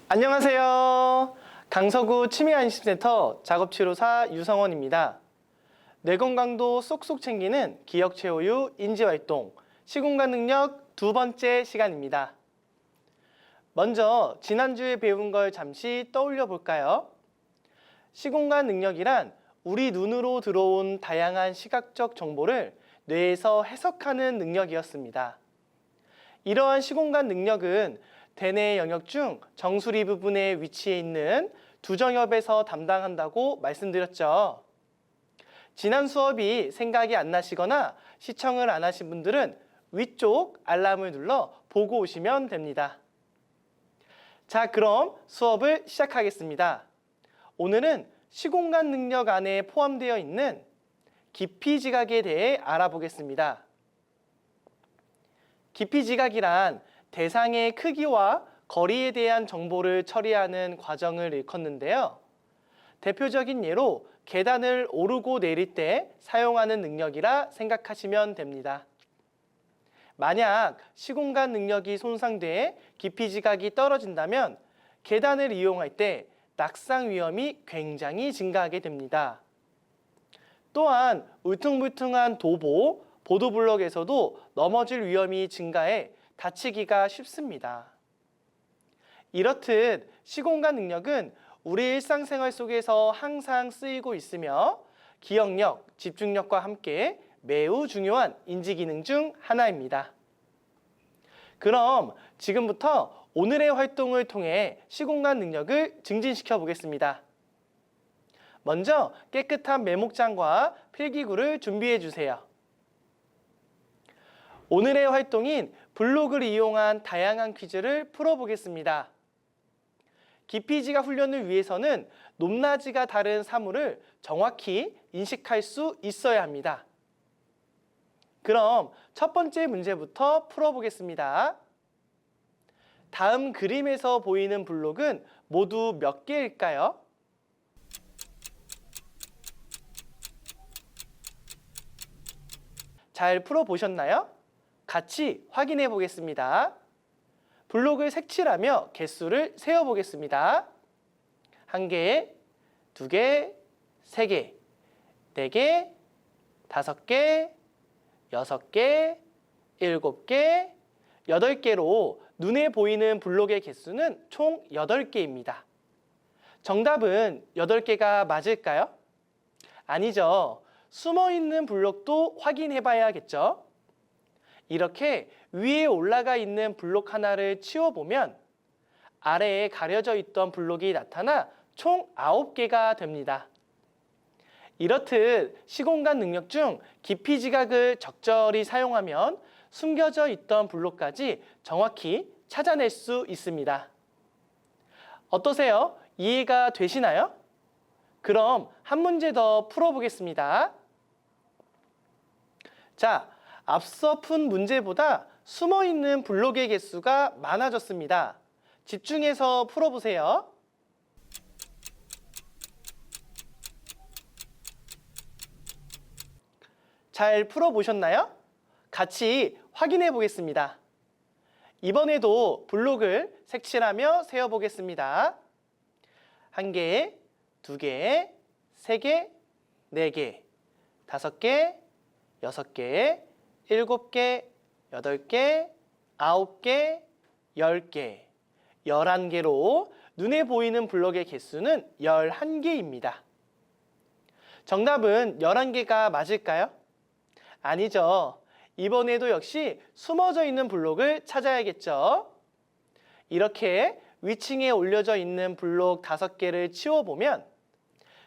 안녕하세요. 강서구 치매안심센터 작업치료사 유성원입니다. 뇌 건강도 쏙쏙 챙기는 기억체호유 인지활동 시공간 능력 두 번째 시간입니다. 먼저 지난주에 배운 걸 잠시 떠올려 볼까요? 시공간 능력이란 우리 눈으로 들어온 다양한 시각적 정보를 뇌에서 해석하는 능력이었습니다. 이러한 시공간 능력은 대뇌 영역 중 정수리 부분에 위치해 있는 두정엽에서 담당한다고 말씀드렸죠. 지난 수업이 생각이 안 나시거나 시청을 안 하신 분들은 위쪽 알람을 눌러 보고 오시면 됩니다. 자, 그럼 수업을 시작하겠습니다. 오늘은 시공간 능력 안에 포함되어 있는 깊이 지각에 대해 알아보겠습니다. 깊이 지각이란 대상의 크기와 거리에 대한 정보를 처리하는 과정을 일컫는데요. 대표적인 예로 계단을 오르고 내릴 때 사용하는 능력이라 생각하시면 됩니다. 만약 시공간 능력이 손상돼 깊이 지각이 떨어진다면 계단을 이용할 때 낙상 위험이 굉장히 증가하게 됩니다. 또한 울퉁불퉁한 도보, 보도블럭에서도 넘어질 위험이 증가해 다치기가 쉽습니다. 이렇듯 시공간 능력은 우리 일상생활 속에서 항상 쓰이고 있으며 기억력, 집중력과 함께 매우 중요한 인지기능 중 하나입니다. 그럼 지금부터 오늘의 활동을 통해 시공간 능력을 증진시켜 보겠습니다. 먼저 깨끗한 메모장과 필기구를 준비해 주세요. 오늘의 활동인 블록을 이용한 다양한 퀴즈를 풀어보겠습니다. 깊이 지각 훈련을 위해서는 높낮이가 다른 사물을 정확히 인식할 수 있어야 합니다. 그럼 첫 번째 문제부터 풀어보겠습니다. 다음 그림에서 보이는 블록은 모두 몇 개일까요? 잘 풀어보셨나요? 같이 확인해 보겠습니다. 블록을 색칠하며 개수를 세어보겠습니다. 1개, 2개, 3개, 4개, 5개, 6개, 7개, 8개로 눈에 보이는 블록의 개수는 총 8개입니다. 정답은 8개가 맞을까요? 아니죠. 숨어있는 블록도 확인해 봐야겠죠. 이렇게 위에 올라가 있는 블록 하나를 치워보면 아래에 가려져 있던 블록이 나타나 총 9개가 됩니다. 이렇듯 시공간 능력 중 깊이 지각을 적절히 사용하면 숨겨져 있던 블록까지 정확히 찾아낼 수 있습니다. 어떠세요? 이해가 되시나요? 그럼 한 문제 더 풀어보겠습니다. 자, 앞서 푼 문제보다 숨어있는 블록의 개수가 많아졌습니다. 집중해서 풀어보세요. 잘 풀어보셨나요? 같이 확인해 보겠습니다. 이번에도 블록을 색칠하며 세어보겠습니다. 1개, 2개, 3개, 4개, 5개, 6개, 7개, 8개, 9개, 10개, 11개로 눈에 보이는 블록의 개수는 11개입니다. 정답은 11개가 맞을까요? 아니죠. 이번에도 역시 숨어져 있는 블록을 찾아야겠죠. 이렇게 위층에 올려져 있는 블록 5개를 치워보면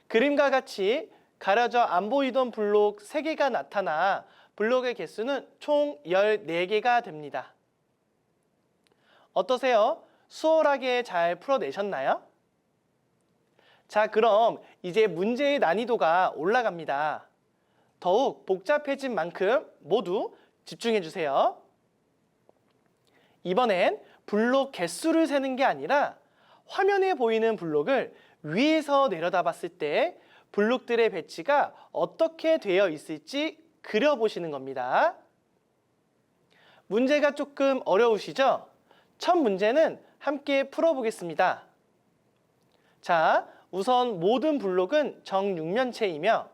그림과 같이 가려져 안 보이던 블록 3개가 나타나 블록의 개수는 총 14개가 됩니다. 어떠세요? 수월하게 잘 풀어내셨나요? 자, 그럼 이제 문제의 난이도가 올라갑니다. 더욱 복잡해진 만큼 모두 집중해 주세요. 이번엔 블록 개수를 세는 게 아니라 화면에 보이는 블록을 위에서 내려다봤을 때 블록들의 배치가 어떻게 되어 있을지 그려보시는 겁니다. 문제가 조금 어려우시죠? 첫 문제는 함께 풀어보겠습니다. 자, 우선 모든 블록은 정육면체이며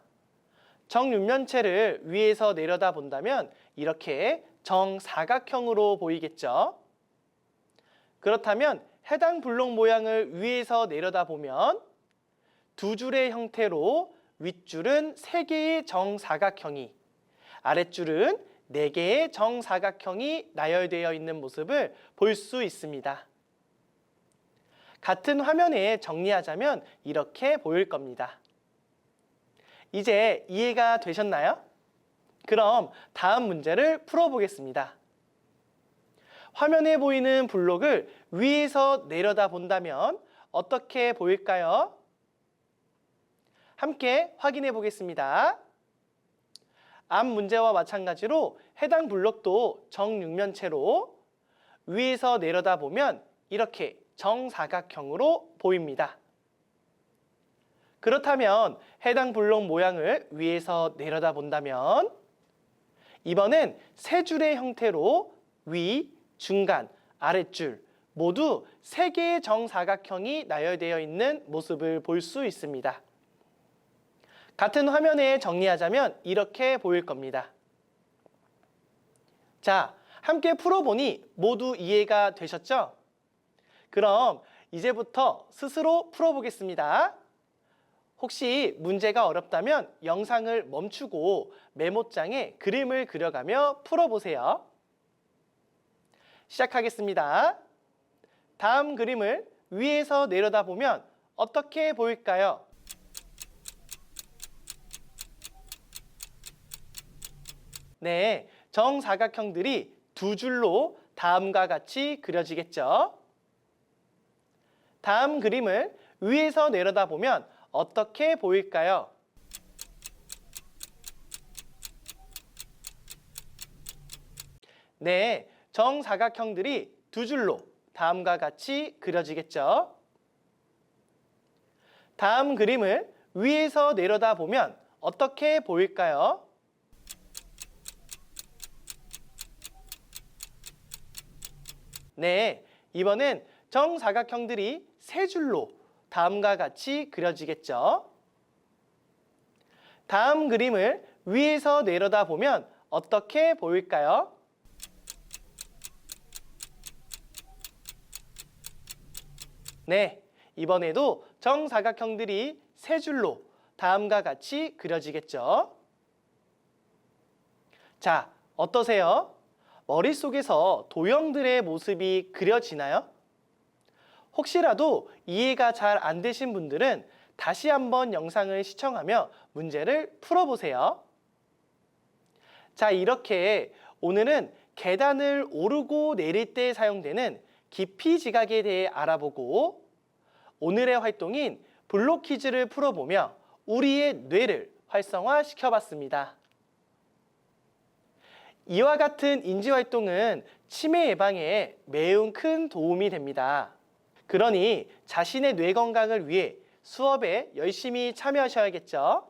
정육면체를 위에서 내려다 본다면 이렇게 정사각형으로 보이겠죠. 그렇다면 해당 블록 모양을 위에서 내려다 보면 두 줄의 형태로 윗줄은 3개의 정사각형이, 아랫줄은 4개의 정사각형이 나열되어 있는 모습을 볼 수 있습니다. 같은 화면에 정리하자면 이렇게 보일 겁니다. 이제 이해가 되셨나요? 그럼 다음 문제를 풀어보겠습니다. 화면에 보이는 블록을 위에서 내려다 본다면 어떻게 보일까요? 함께 확인해 보겠습니다. 앞 문제와 마찬가지로 해당 블록도 정육면체로 위에서 내려다 보면 이렇게 정사각형으로 보입니다. 그렇다면 해당 블록 모양을 위에서 내려다 본다면 이번엔 3줄의 형태로 위, 중간, 아랫줄 모두 3개의 정사각형이 나열되어 있는 모습을 볼 수 있습니다. 같은 화면에 정리하자면 이렇게 보일 겁니다. 자, 함께 풀어보니 모두 이해가 되셨죠? 그럼 이제부터 스스로 풀어보겠습니다. 혹시 문제가 어렵다면 영상을 멈추고 메모장에 그림을 그려가며 풀어보세요. 시작하겠습니다. 다음 그림을 위에서 내려다보면 어떻게 보일까요? 네, 정사각형들이 두 줄로 다음과 같이 그려지겠죠? 다음 그림을 위에서 내려다보면 어떻게 보일까요? 네, 정사각형들이 두 줄로 다음과 같이 그려지겠죠? 다음 그림을 위에서 내려다보면 어떻게 보일까요? 네, 이번엔 정사각형들이 세 줄로 다음과 같이 그려지겠죠? 다음 그림을 위에서 내려다보면 어떻게 보일까요? 네, 이번에도 정사각형들이 세 줄로 다음과 같이 그려지겠죠? 자, 어떠세요? 머릿속에서 도형들의 모습이 그려지나요? 혹시라도 이해가 잘 안 되신 분들은 다시 한번 영상을 시청하며 문제를 풀어보세요. 자, 이렇게 오늘은 계단을 오르고 내릴 때 사용되는 깊이 지각에 대해 알아보고 오늘의 활동인 블록 퀴즈를 풀어보며 우리의 뇌를 활성화시켜봤습니다. 이와 같은 인지활동은 치매 예방에 매우 큰 도움이 됩니다. 그러니 자신의 뇌 건강을 위해 수업에 열심히 참여하셔야겠죠?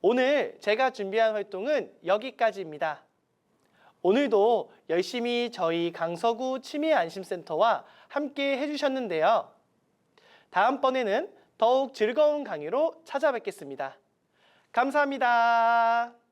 오늘 제가 준비한 활동은 여기까지입니다. 오늘도 열심히 저희 강서구 치매안심센터와 함께 해주셨는데요. 다음번에는 더욱 즐거운 강의로 찾아뵙겠습니다. 감사합니다.